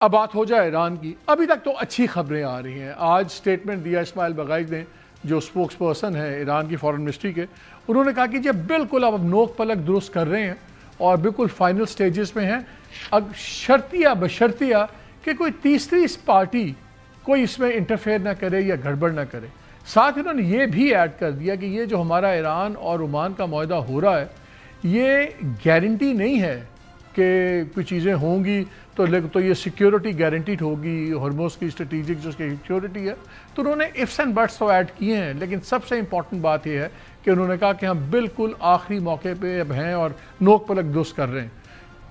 اب بات ہو جائے ایران کی. ابھی تک تو اچھی خبریں آ رہی ہیں. آج سٹیٹمنٹ دیا اسماعیل بغائی نے جو سپوکس پرسن ہے ایران کی فارن منسٹری کے. انہوں نے کہا کہ یہ بالکل اب نوک پلک درست کر رہے ہیں اور بالکل فائنل سٹیجز میں ہیں. اب شرطیہ بشرطیہ کہ کوئی تیسری پارٹی کوئی اس میں انٹرفیئر نہ کرے یا گڑبڑ نہ کرے. ساتھ انہوں نے یہ بھی ایڈ کر دیا کہ یہ جو ہمارا ایران اور عمان کا معاہدہ ہو رہا ہے یہ گارنٹی نہیں ہے کہ کچھ چیزیں ہوں گی تو یہ سیکیورٹی گارنٹیڈ ہوگی. ہرموز کی اسٹریٹجک جو اس کی سیکیورٹی ہے تو انہوں نے ifs and buts تو ایڈ کیے ہیں. لیکن سب سے امپورٹنٹ بات یہ ہے کہ انہوں نے کہا کہ ہم بالکل آخری موقع پہ اب ہیں اور نوک پلک درست کر رہے ہیں.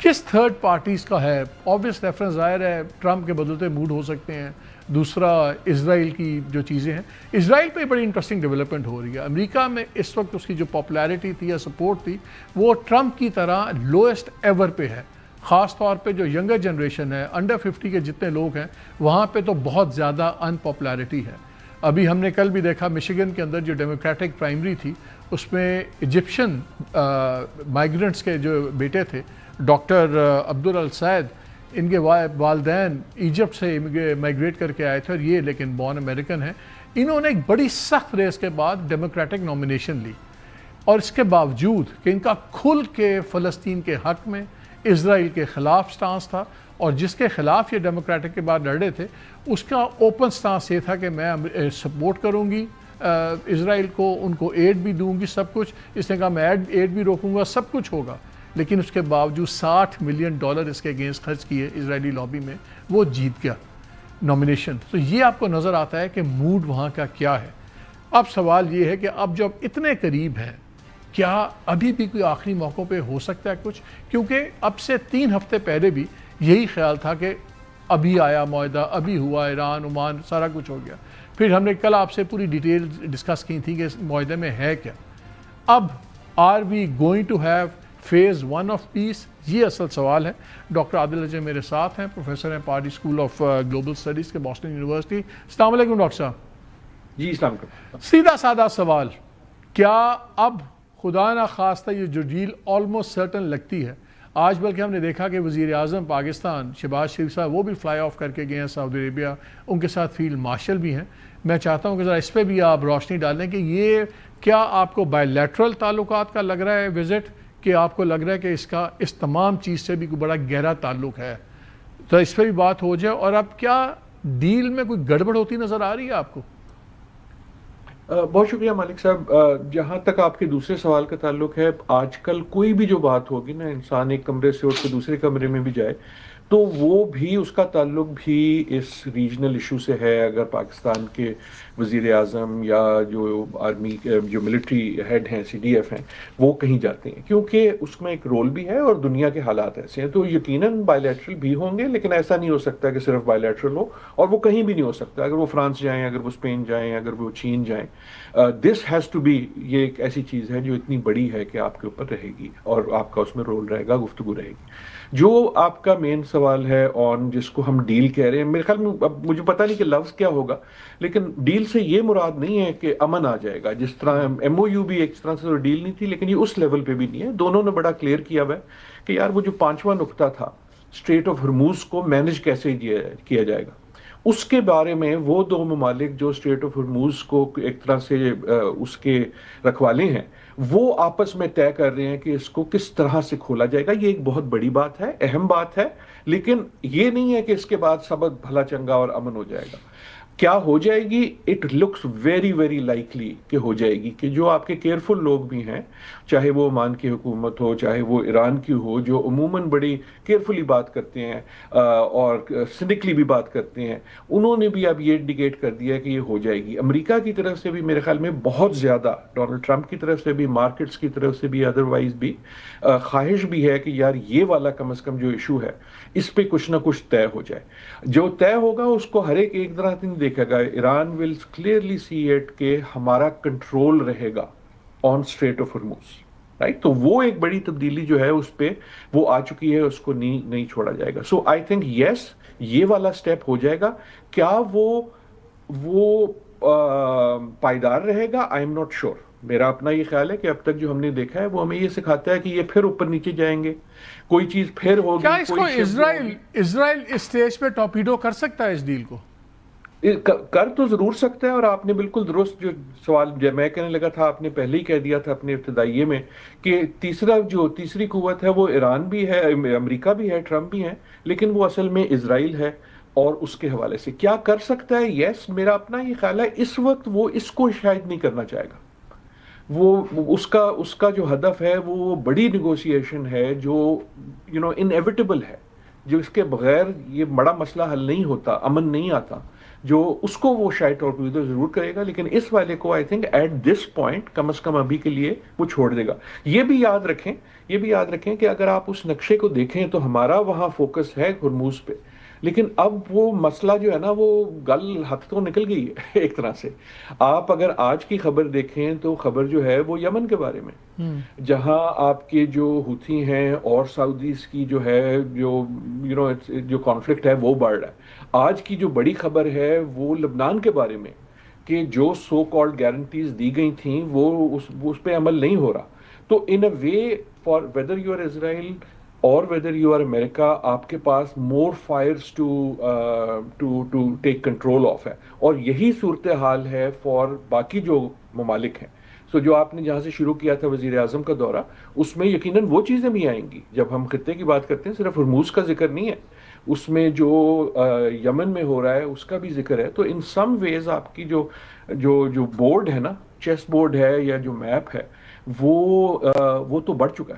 کس تھرڈ پارٹیز کا ہے؟ آبویس ریفرنس ظاہر ہے ٹرمپ کے بدلتے موڈ ہو سکتے ہیں. دوسرا اسرائیل کی جو چیزیں ہیں, اسرائیل پہ بڑی انٹرسٹنگ ڈیولپمنٹ ہو رہی ہے. امریکہ میں اس وقت اس کی جو پاپولیرٹی تھی یا سپورٹ تھی وہ ٹرمپ کی طرح لوئسٹ ایور پہ ہے. خاص طور پہ جو ینگر جنریشن ہے انڈر 50 کے جتنے لوگ ہیں وہاں پہ تو بہت زیادہ ان پاپولیرٹی ہے. ابھی ہم نے کل بھی دیکھا مشیگن کے اندر جو ڈیموکریٹک پرائمری تھی اس میں ایجپشن مائیگرنٹس کے جو بیٹے تھے ڈاکٹر عبدالسعید, ان کے والدین ایجپٹ سے مائیگریٹ کر کے آئے تھے اور یہ لیکن بورن امریکن ہیں. انہوں نے ایک بڑی سخت ریس کے بعد ڈیموکریٹک نامینیشن لی اور اس کے باوجود کہ ان کا کھل کے فلسطین کے حق میں اسرائیل کے خلاف سٹانس تھا اور جس کے خلاف یہ ڈیموکریٹک کے بعد لڑے تھے اس کا اوپن سٹانس یہ تھا کہ میں سپورٹ کروں گی اسرائیل کو, ان کو ایڈ بھی دوں گی, سب کچھ. اس نے کہا میں ایڈ بھی روکوں گا, سب کچھ ہوگا. لیکن اس کے باوجود $60 ملین اس کے اگینسٹ خرچ کیے اسرائیلی لابی میں, وہ جیت گیا نامینیشن. تو یہ آپ کو نظر آتا ہے کہ موڈ وہاں کا کیا ہے. اب سوال یہ ہے کہ اب جب اتنے قریب ہیں کیا ابھی بھی کوئی آخری موقع پہ ہو سکتا ہے کچھ؟ کیونکہ اب سے 3 ہفتے پہلے بھی یہی خیال تھا کہ ابھی آیا معاہدہ, ابھی ہوا, ایران عمان سارا کچھ ہو گیا. پھر ہم نے کل آپ سے پوری ڈیٹیل ڈسکس کی تھی کہ اس معاہدے میں ہے کیا. اب are we going to have phase 1 of peace? یہ اصل سوال ہے. ڈاکٹر عادل اجے میرے ساتھ ہیں, پروفیسر ہیں party school of global studies کے بوسٹن یونیورسٹی. السلام علیکم ڈاکٹر صاحب. جی السلام علیکم. سیدھا سادہ سوال, کیا اب خدا نہ خواستہ یہ جو ڈیل آلموسٹ سرٹن لگتی ہے؟ آج بلکہ ہم نے دیکھا کہ وزیر اعظم پاکستان شہباز شریف صاحب وہ بھی فلائی آف کر کے گئے ہیں سعودی عربیہ, ان کے ساتھ فیلڈ مارشل بھی ہیں. میں چاہتا ہوں کہ ذرا اس پہ بھی آپ روشنی ڈالیں کہ یہ کیا آپ کو بائی لیٹرل تعلقات کا لگ رہا ہے وزٹ, کہ آپ کو لگ رہا ہے کہ اس تمام چیز سے بھی کوئی بڑا گہرا تعلق ہے؟ تو اس پہ بھی بات ہو جائے. اور اب کیا ڈیل میں کوئی گڑبڑ ہوتی نظر آ رہی ہے آپ کو؟ بہت شکریہ مالک صاحب. جہاں تک آپ کے دوسرے سوال کا تعلق ہے, آج کل کوئی بھی جو بات ہوگی نا, انسان ایک کمرے سے اٹھ کے دوسرے کمرے میں بھی جائے تو وہ بھی اس کا تعلق بھی اس ریجنل ایشو سے ہے. اگر پاکستان کے وزیر اعظم یا جو آرمی جو ملٹری ہیڈ ہیں CDF ہیں وہ کہیں جاتے ہیں, کیونکہ اس میں ایک رول بھی ہے اور دنیا کے حالات ایسے ہیں, تو یقیناً بائی لیٹرل بھی ہوں گے. لیکن ایسا نہیں ہو سکتا کہ صرف بائی لیٹرل ہو, اور وہ کہیں بھی نہیں ہو سکتا. اگر وہ فرانس جائیں, اگر وہ اسپین جائیں, اگر وہ چین جائیں, دس ہیز ٹو بی, یہ ایک ایسی چیز ہے جو اتنی بڑی ہے کہ آپ کے اوپر رہے گی اور آپ کا اس میں رول رہے گا, گفتگو رہے گی. جو آپ کا مین سوال ہے آن جس کو ہم ڈیل کہہ رہے ہیں, میرے خیال میں اب مجھے پتہ نہیں کہ لفظ کیا ہوگا, لیکن ڈیل سے یہ مراد نہیں ہے کہ امن آ جائے گا. جس طرح MOU بھی ایک طرح سے ڈیل نہیں تھی, لیکن یہ اس لیول پہ بھی نہیں ہے. دونوں نے بڑا کلیئر کیا ہوا ہے کہ یار وہ جو 5واں نقطہ تھا اسٹریٹ آف ہرموز کو مینج کیسے کیا جائے گا, اس کے بارے میں وہ 2 ممالک جو اسٹریٹ آف ہرموز کو ایک طرح سے اس کے رکھوالے ہیں وہ آپس میں طے کر رہے ہیں کہ اس کو کس طرح سے کھولا جائے گا. یہ ایک بہت بڑی بات ہے, اہم بات ہے, لیکن یہ نہیں ہے کہ اس کے بعد سب بھلا چنگا اور امن ہو جائے گا. کیا ہو جائے گی؟ It looks very very likely کہ ہو جائے گی, کہ جو آپ کے کیئرفل لوگ بھی ہیں, چاہے وہ عمان کی حکومت ہو چاہے وہ ایران کی ہو, جو عموماً بڑی کیئرفلی بات کرتے ہیں اور سنکلی بھی بات کرتے ہیں, انہوں نے بھی اب یہ انڈیکیٹ کر دیا کہ یہ ہو جائے گی. امریکہ کی طرف سے بھی میرے خیال میں بہت زیادہ, ڈونلڈ ٹرمپ کی طرف سے بھی, مارکیٹس کی طرف سے بھی, ادروائز بھی خواہش بھی ہے کہ یار یہ والا کم از کم جو ایشو ہے اس پہ کچھ نہ کچھ طے ہو جائے. جو طے ہوگا اس کو ہر ایک طرح سے نہیں دیکھے گا. Iran will clearly see it کہ ہمارا کنٹرول رہے گا on strait of Hormuz, right. تو وہ ایک بڑی تبدیلی جو ہے اس پہ وہ آ چکی ہے, اس کو نہیں چھوڑا جائے گا. سو آئی تھنک یس, یہ والا سٹیپ ہو جائے گا. کیا وہ پائیدار رہے گا؟ I am not sure. میرا اپنا یہ خیال ہے کہ اب تک جو ہم نے دیکھا ہے وہ ہمیں یہ سکھاتا ہے کہ یہ پھر اوپر نیچے جائیں گے، کوئی چیز پھر ہوگی، کیا اس کو کوئی شفٹ ہوگی۔ اسرائیل اس سٹیج پہ ٹاپیڈو کر سکتا ہے اس ڈیل کو؟ کر تو ضرور سکتا ہے، اور آپ نے بالکل درست جو سوال جو میں کہنے لگا تھا آپ نے پہلے ہی کہہ دیا تھا اپنے ابتدائیے میں، کہ تیسری قوت ہے وہ ایران بھی ہے، امریکہ بھی ہے، ٹرمپ بھی ہے، لیکن وہ اصل میں اسرائیل ہے۔ اور اس کے حوالے سے کیا کر سکتا ہے؟ یس، میرا اپنا یہ خیال ہے اس وقت وہ اس کو شاید نہیں کرنا چاہے گا۔ اس کا جو ہدف ہے وہ بڑی نیگوسیشن ہے، جو انیویٹیبل ہے، جو اس کے بغیر یہ بڑا مسئلہ حل نہیں ہوتا، امن نہیں آتا، جو اس کو وہ شاید ٹورپیڈو ضرور کرے گا، لیکن اس والے کو I think at this point کم از کم ابھی کے لیے وہ چھوڑ دے گا۔ یہ بھی یاد رکھیں کہ اگر آپ اس نقشے کو دیکھیں تو ہمارا وہاں فوکس ہے ہرموز پہ، لیکن اب وہ مسئلہ جو ہے نا وہ گل حد تو نکل گئی ہے ایک طرح سے۔ آپ اگر آج کی خبر دیکھیں تو خبر جو ہے وہ یمن کے بارے میں، جہاں آپ کے جو ہوتی ہیں اور سعودیز کی جو ہے جو کانفلکٹ ہے وہ بڑھ رہا ہے۔ آج کی جو بڑی خبر ہے وہ لبنان کے بارے میں، کہ جو سو کالڈ گارنٹیز دی گئی تھیں وہ اس پہ عمل نہیں ہو رہا۔ تو in a way, for whether you are Israel اور ویدر یو آر امریکہ، آپ کے پاس more fires to take control of ہے، اور یہی صورتحال ہے فار باقی جو ممالک ہیں۔ جو آپ نے جہاں سے شروع کیا تھا وزیر اعظم کا دورہ، اس میں یقیناً وہ چیزیں بھی آئیں گی۔ جب ہم خطے کی بات کرتے ہیں صرف ہرموز کا ذکر نہیں ہے، اس میں جو یمن میں ہو رہا ہے اس کا بھی ذکر ہے۔ تو ان سم ویز آپ کی جو بورڈ ہے نا، چیس بورڈ ہے یا جو میپ ہے، وہ تو بڑھ چکا ہے۔